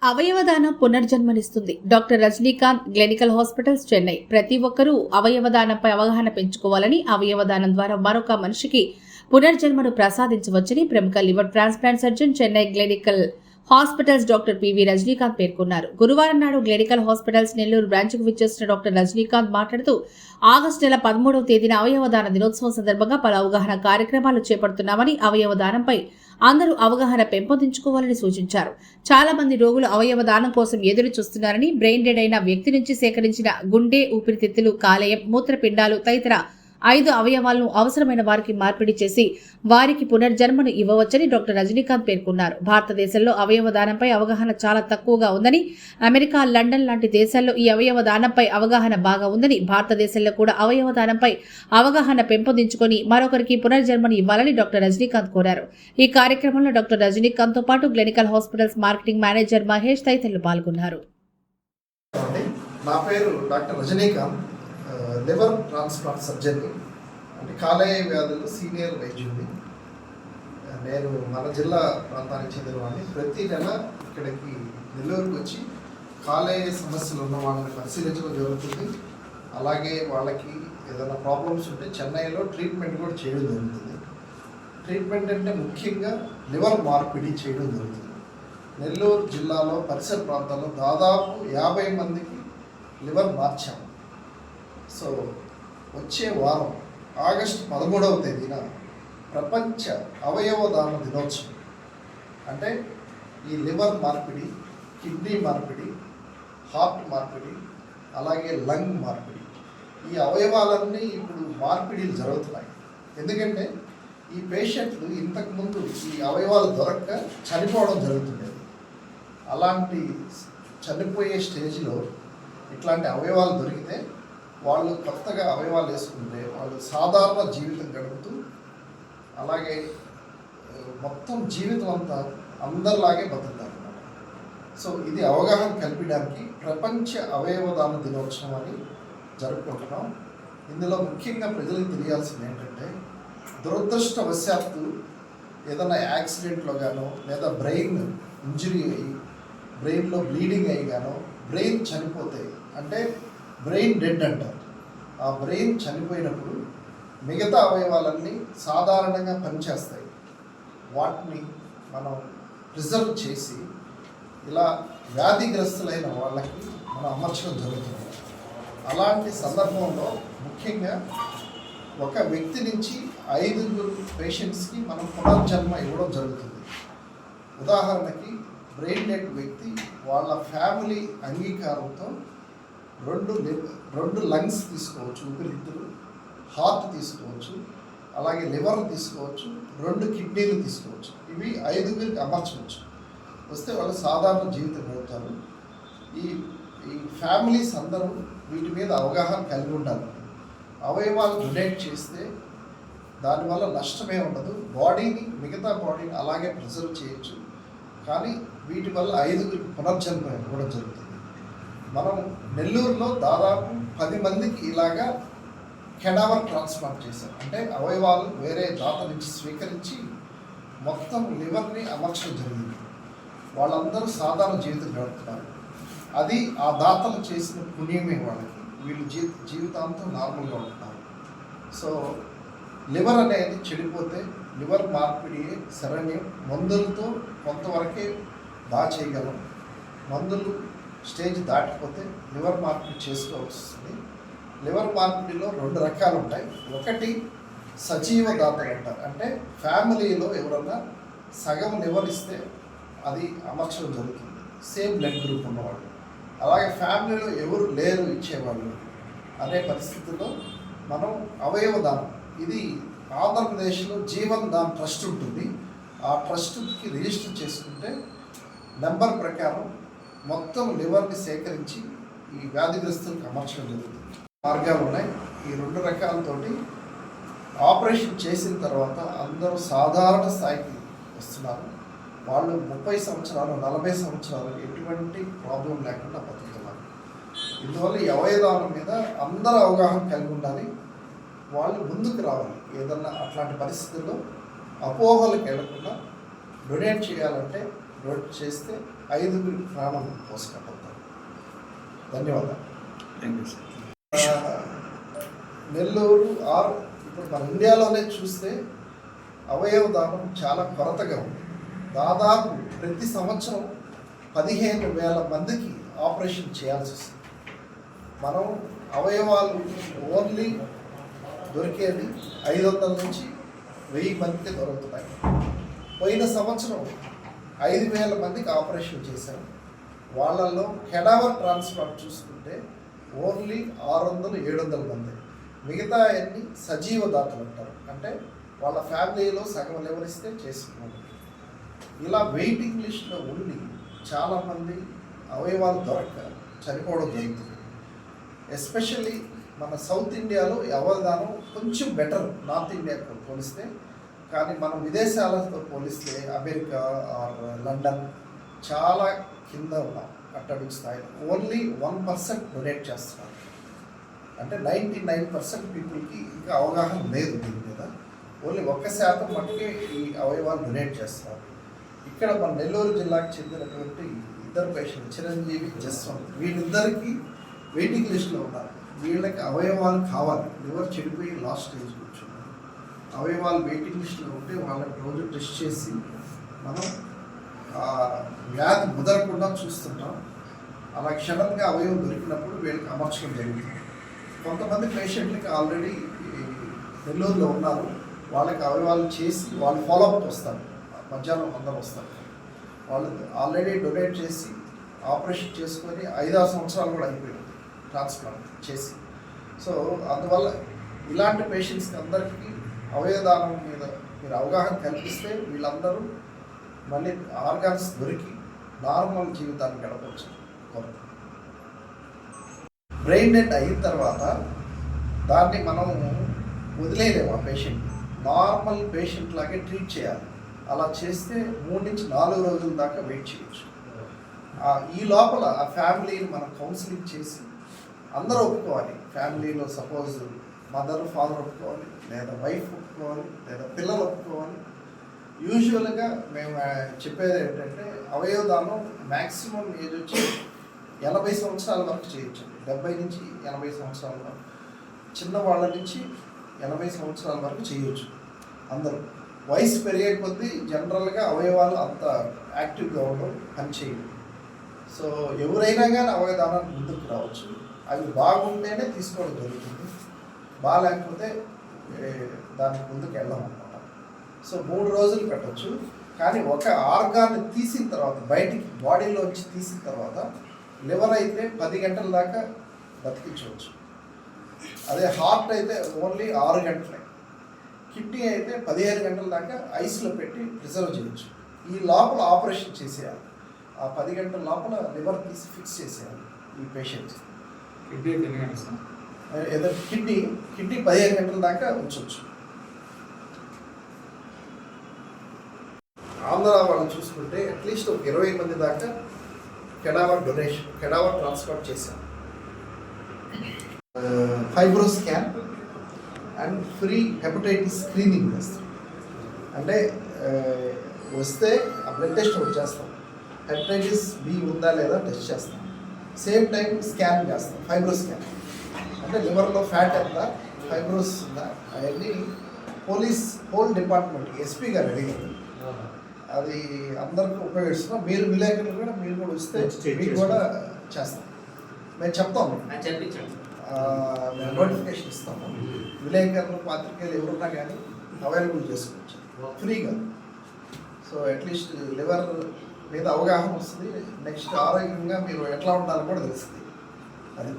అవయవదానం పునర్జన్మనిస్తుంది. Doctor Rajinikanth, clinical hospitals, Chennai. ప్రతి ఒక్కరూ అవయవదానంపై అవగాహన పెంచుకోవాలని, అవయవదానం ద్వారా మరొక మనిషికి పునర్జన్మను ప్రసాదించవచ్చని ప్రముఖ liver transplant surgeon, Chennai clinical hospitals doctor PV Rajinikanth పేర్కొన్నారు. గురువారం నాడు క్లినికల్ హాస్పిటల్స్ నెల్లూరు బ్రాంచ్కు విచ్చేసిన డాక్టర్ రజనీకాంత్ మాట్లాడుతూ, ఆగస్టు నెల 13వ తేదీన అవయవదాన దినోత్సవం సందర్భంగా పలు అవగాహన కార్యక్రమాలు చేపడుతున్నామని, అవయవదానంపై అందరూ అవగాహన పెంపొందించుకోవాలని సూచించారు. చాలా మంది రోగులు అవయవదానం కోసం ఎదురు చూస్తున్నారని, బ్రెయిన్ డెడ్ అయిన వ్యక్తి నుంచి సేకరించిన గుండె, ఊపిరితిత్తులు, కాలేయం, మూత్రపిండాలు తదితర 5 అవయవాలను అవసరమైన వారికి మార్పిడి చేసి వారికి పునర్జన్మను ఇవ్వవచ్చని డాక్టర్ రజనీకాంత్ పేర్కొన్నారు. భారతదేశంలో అవయవదానంపై అవగాహన చాలా తక్కువగా ఉందని, అమెరికా, లండన్ లాంటి దేశాల్లో ఈ అవయవదానంపై అవగాహన బాగా ఉందని, భారతదేశంలో కూడా అవయవదానంపై అవగాహన పెంపొందించుకొని మరొకరికి పునర్జన్మను ఇవ్వాలని డాక్టర్ రజనీకాంత్ కోరారు. ఈ కార్యక్రమంలో డాక్టర్ రజనీకాంత్ తో పాటు clinical hospitals marketing manager Mahesh తదితరులు పాల్గొన్నారు. నా పేరు doctor Rajinikanth, liver transplant surgery అంటే కాలేయ వ్యాధులు సీనియర్ వైద్యుడిని. నేను మన జిల్లా ప్రాంతానికి చెందినవాడిని. ప్రతి నెల ఇక్కడికి నెల్లూరుకు వచ్చి కాలేయ సమస్యలు ఉన్న వాళ్ళని పరిశీలించడం జరుగుతుంది. అలాగే వాళ్ళకి ఏదైనా ప్రాబ్లమ్స్ ఉంటే చెన్నైలో ట్రీట్మెంట్ కూడా చేయడం జరుగుతుంది. ట్రీట్మెంట్ అంటే ముఖ్యంగా లివర్ మార్పిడి చేయడం జరుగుతుంది. నెల్లూరు జిల్లాలో పరిసర ప్రాంతాల్లో దాదాపు 50 మందికి లివర్ మార్చాము. సో వచ్చే వారం ఆగస్టు 13వ తేదీన ప్రపంచ అవయవదాన దినోత్సవం. అంటే ఈ లివర్ మార్పిడి, కిడ్నీ మార్పిడి, హార్ట్ మార్పిడి, అలాగే లంగ్ మార్పిడి, ఈ అవయవాలన్నీ ఇప్పుడు మార్పిడిలు జరుగుతున్నాయి. ఎందుకంటే ఈ పేషెంట్లు ఇంతకుముందు ఈ అవయవాలు దొరక్క చనిపోవడం జరుగుతుండేది. అలాంటి చనిపోయే స్టేజ్లో ఇట్లాంటి అవయవాలు దొరికితే వాళ్ళు కొత్తగా అవయవాలు వేసుకుంటే వాళ్ళు సాధారణ జీవితం గడుపుతూ అలాగే మొత్తం జీవితం అంతా అందరిలాగే బతుకుతారు. సో ఇది అవగాహన కల్పించడానికి ప్రపంచ అవయవదాన దినోత్సవం అని జరుపుకుంటున్నాం. ఇందులో ముఖ్యంగా ప్రజలకు తెలియాల్సింది ఏంటంటే, దురదృష్టవశాత్తు ఏదైనా యాక్సిడెంట్లో గానో లేదా బ్రెయిన్ ఇంజరీ అయ్యి బ్రెయిన్లో బ్లీడింగ్ అయ్యి గానో బ్రెయిన్ చనిపోతే, అంటే బ్రెయిన్ డెడ్ అంటారు. ఆ బ్రెయిన్ చనిపోయినప్పుడు మిగతా అవయవాలన్నీ సాధారణంగా పనిచేస్తాయి. వాటిని మనం ప్రిజర్వ్ చేసి ఇలా వ్యాధిగ్రస్తులైన వాళ్ళకి మనం అమర్చడం జరుగుతుంది. అలాంటి సందర్భంలో ముఖ్యంగా ఒక వ్యక్తి నుంచి 5 పేషెంట్స్కి మనం పునర్జన్మ ఇవ్వడం జరుగుతుంది. ఉదాహరణకి బ్రెయిన్ డెడ్ వ్యక్తి వాళ్ళ ఫ్యామిలీ అంగీకారంతో 2 లంగ్స్ తీసుకోవచ్చు, ఊపిరితిత్తులు, హార్ట్ తీసుకోవచ్చు, అలాగే లివర్ తీసుకోవచ్చు, 2 కిడ్నీలు తీసుకోవచ్చు. ఇవి 5 అమర్చవచ్చు. వస్తే వాళ్ళు సాధారణ జీవితం గడుపుతారు. ఈ ఫ్యామిలీస్ అందరూ వీటి మీద అవగాహన కలిగి ఉండాలి. అవయవాలు డొనేట్ చేస్తే దానివల్ల నష్టమే ఉండదు. మిగతా బాడీని అలాగే ప్రిజర్వ్ చేయొచ్చు. కానీ వీటి వల్ల 5 పునర్జన్మ ఇవ్వడం జరుగుతుంది. మనం నెల్లూరులో దాదాపు 10 మందికి ఇలాగా కెడావర్ ట్రాన్స్ప్లాంట్ చేశాం. అంటే అవయవాలు వేరే దాత నుంచి స్వీకరించి మొత్తం లివర్ని అమర్చడం జరిగింది. వాళ్ళందరూ సాధారణ జీవితం గడుపుతున్నారు. అది ఆ దాతలు చేసిన పుణ్యమే వాళ్ళకి. వీళ్ళు జీవితాంతం నార్మల్గా ఉంటున్నారు. సో లివర్ అనేది చెడిపోతే లివర్ మార్పిడి శరణ్యం. మందులతో కొంతవరకే బాగా చేయగలం. మందులు స్టేజ్ దాటిపోతే లివర్ మార్పిడి చేసుకోవాల్సి వస్తుంది. లివర్ మార్పిడిలో 2 రకాలు ఉంటాయి. ఒకటి సజీవ దాతలు అంటారు. అంటే ఫ్యామిలీలో ఎవరన్నా సగం లివర్ ఇస్తే అది అమర్చడం జరుగుతుంది, సేమ్ బ్లడ్ గ్రూప్ ఉన్నవాళ్ళు. అలాగే ఫ్యామిలీలో ఎవరు లేరు ఇచ్చేవాళ్ళు అనే పరిస్థితుల్లో మనం అవయవదానం, ఇది ఆంధ్రప్రదేశ్లో జీవన్ దాన్ ట్రస్ట్ ఉంటుంది. ఆ ట్రస్ట్కి రిజిస్టర్ చేసుకుంటే నెంబర్ ప్రకారం మొత్తం లివర్ని సేకరించి ఈ వ్యాధిగ్రస్తులకు అమర్చడం జరుగుతుంది. మార్గాలు ఉన్నాయి. ఈ 2 రకాలతోటి ఆపరేషన్ చేసిన తర్వాత అందరూ సాధారణ స్థాయికి వస్తున్నారు. వాళ్ళు 30 సంవత్సరాలు 40 సంవత్సరాలు ఎటువంటి ప్రాబ్లం లేకుండా బతుకుతున్నారు. ఇందువల్ల ఈ అవయదానం మీద అందరూ అవగాహన కలిగి ఉండాలి. వాళ్ళు ముందుకు రావాలి. ఏదన్నా అట్లాంటి పరిస్థితుల్లో అపోహలకు వెళ్లకుండా డొనేట్ చేయాలంటే చేస్తే 5 ప్రాణం పోసుకుంటారు. ధన్యవాదాలు. Thank you sir. నెల్లూరు ఇప్పుడు మన ఇండియాలోనే చూస్తే అవయవ దానం చాలా కొరతగా ఉంది. దాదాపు ప్రతి సంవత్సరం 15,000 మందికి ఆపరేషన్ చేయాల్సి వస్తుంది. మనం అవయవాలు ఓన్లీ దొరికేది 500 నుంచి 1000 మందికి దొరుకుతున్నాయి. పోయిన సంవత్సరం 5,000 మందికి ఆపరేషన్ చేశారు. వాళ్ళల్లో కెడావర్ ట్రాన్స్ప్లాంట్ చూసుకుంటే ఓన్లీ 600-700 మంది. మిగతా అన్ని సజీవ దాతలు అంటారు, అంటే వాళ్ళ ఫ్యామిలీలో సగం లెవరిస్తే చేసుకున్నారు. ఇలా వెయిటింగ్ లిస్ట్లో ఉండి చాలామంది అవయవాలు దొరక్క చనిపోవడం జరుగుతుంది. ఎస్పెషల్లీ మన సౌత్ ఇండియాలో ఈ అవయవదానం కొంచెం బెటర్ నార్త్ ఇండియాతో పోలిస్తే. కానీ మనం విదేశాలతో పోలిస్తే అమెరికా ఆర్ లండన్ చాలా కింద ఉన్నాం, అట్టడుగు స్థాయిలో. ఓన్లీ 1% డొనేట్ చేస్తున్నారు. అంటే 99% పీపుల్కి ఇంకా అవగాహన లేదు దీని మీద. ఓన్లీ 1% మట్టుకే ఈ అవయవాలు డొనేట్ చేస్తున్నారు. ఇక్కడ మన నెల్లూరు జిల్లాకు చెందినటువంటి 2 పేషెంట్ చిరంజీవి, జస్వంత్, వీళ్ళిద్దరికీ వెయిటింగ్ లిస్ట్లో ఉన్నారు. వీళ్ళకి అవయవాలు కావాలి. లివర్ చెడిపోయి లాస్ట్ స్టేజ్ కూర్చున్నారు. అవయవాలు వెయిటింగ్ లిస్ట్లో ఉంటే వాళ్ళకి రోజు టెస్ట్ చేసి మనం వ్యాధి ముదరకుండా చూస్తుంటాం. అలా క్షణంగా అవయవం దొరికినప్పుడు వీళ్ళకి అమర్చడం జరుగుతుంది. కొంతమంది పేషెంట్లకి ఆల్రెడీ నెల్లూరులో ఉన్నారు. వాళ్ళకి అవయవాలు చేసి వాళ్ళు ఫాలోఅప్ వస్తారు. మధ్యాహ్నం అందరూ వస్తారు. వాళ్ళు ఆల్రెడీ డొనేట్ చేసి ఆపరేషన్ చేసుకొని 5-6 సంవత్సరాలు కూడా అయిపోయింది ట్రాన్స్ప్లాంట్ చేసి. సో అందువల్ల ఇలాంటి పేషెంట్స్కి అందరికీ అవయవదానం మీద మీరు అవగాహన కల్పిస్తే వీళ్ళందరూ మళ్ళీ ఆర్గాన్స్ దొరికి నార్మల్ జీవితాన్ని గడపవచ్చు. బ్రెయిన్ డెడ్ అయిన తర్వాత దాన్ని మనం వదిలేయలేము. ఆ పేషెంట్ నార్మల్ పేషెంట్ లాగే ట్రీట్ చేయాలి. అలా చేస్తే 3 నుంచి 4 రోజుల దాకా వెయిట్ చేయొచ్చు. ఈ లోపల ఆ ఫ్యామిలీని మనం కౌన్సిలింగ్ చేసి అందరూ ఒప్పుకోవాలి. ఫ్యామిలీలో సపోజ్ మదర్ ఫాదర్ ఒప్పుకోవాలి, లేదా వైఫ్ ఒప్పుకోవాలి, లేదా పిల్లలు ఒప్పుకోవాలి. యూజువల్గా మేము చెప్పేది ఏంటంటే అవయవదానం మ్యాక్సిమం ఏజ్ వచ్చి 80 సంవత్సరాల వరకు చేయొచ్చు. 70 నుంచి 80 సంవత్సరాల వరకు. చిన్నవాళ్ళ నుంచి 80 సంవత్సరాల వరకు చేయొచ్చు అందరూ. వయసు పెరిగే కొద్దీ జనరల్గా అవయవాలు అంత యాక్టివ్గా ఉండవు, పని చేయవు. సో ఎవరైనా కానీ అవయవదానానికి ముందుకు రావచ్చు. అవి బాగుంటేనే తీసుకోవడం జరుగుతుంది. బాగాలేకపోతే దానికి ముందుకు వెళ్ళామన్నమాట. సో 3 రోజులు పెట్టచ్చు. కానీ ఒక ఆర్గాన్ని తీసిన తర్వాత, బయటికి బాడీలోంచి తీసిన తర్వాత, లివర్ అయితే 10 గంటల దాకా బతికించవచ్చు. అదే హార్ట్ అయితే ఓన్లీ 6 గంటలే. కిడ్నీ అయితే 15 గంటల దాకా ఐస్లో పెట్టి ప్రిజర్వ్ చేయొచ్చు. ఈ లోపల ఆపరేషన్ చేసేయాలి. ఆ 10 గంటల లోపల లివర్ తీసి ఫిక్స్ చేసేయాలి ఈ పేషెంట్. ఏదో కిడ్నీ 15 గంటల దాకా ఉంచవచ్చు. ఆంధ్ర వాళ్ళని చూసుకుంటే అట్లీస్ట్ ఒక 20 మంది దాకా కెడావర్ ట్రాన్స్ప్లాంట్ చేశాం. Fibro scan and free hepatitis screening చేస్తాం. అంటే వస్తే ఆ బ్లడ్ టెస్ట్ ఒకటి చేస్తాం. హెపటైటిస్ బి ఉందా లేదా టెస్ట్ చేస్తాం. సేమ్ టైం స్కాన్ చేస్తాం, ఫైబ్రో స్కాన్. అంటే లివర్లో ఫ్యాట్ ఎంత, ఫైబ్రోస్ ఉందా, అవన్నీ హోల్ డిపార్ట్మెంట్ ఎస్పీ గారు అడిగారు. అది అందరికీ ఉపయోగిస్తున్నాం. మీరు విలేకరులు కూడా మీరు కూడా వస్తే మీకు కూడా చేస్తాం. మేము చెప్తాం, నోటిఫికేషన్ ఇస్తాము. విలేకరులు, పాత్రికేయులు ఎవరున్నా కానీ అవైలబుల్ చేసుకోవచ్చు ఫ్రీగా. సో అట్లీస్ట్ లివర్ మీద అవగాహన వస్తుంది. నెక్స్ట్ ఆరోగ్యంగా మీరు ఎట్లా ఉండాలో కూడా తెలుస్తుంది. అది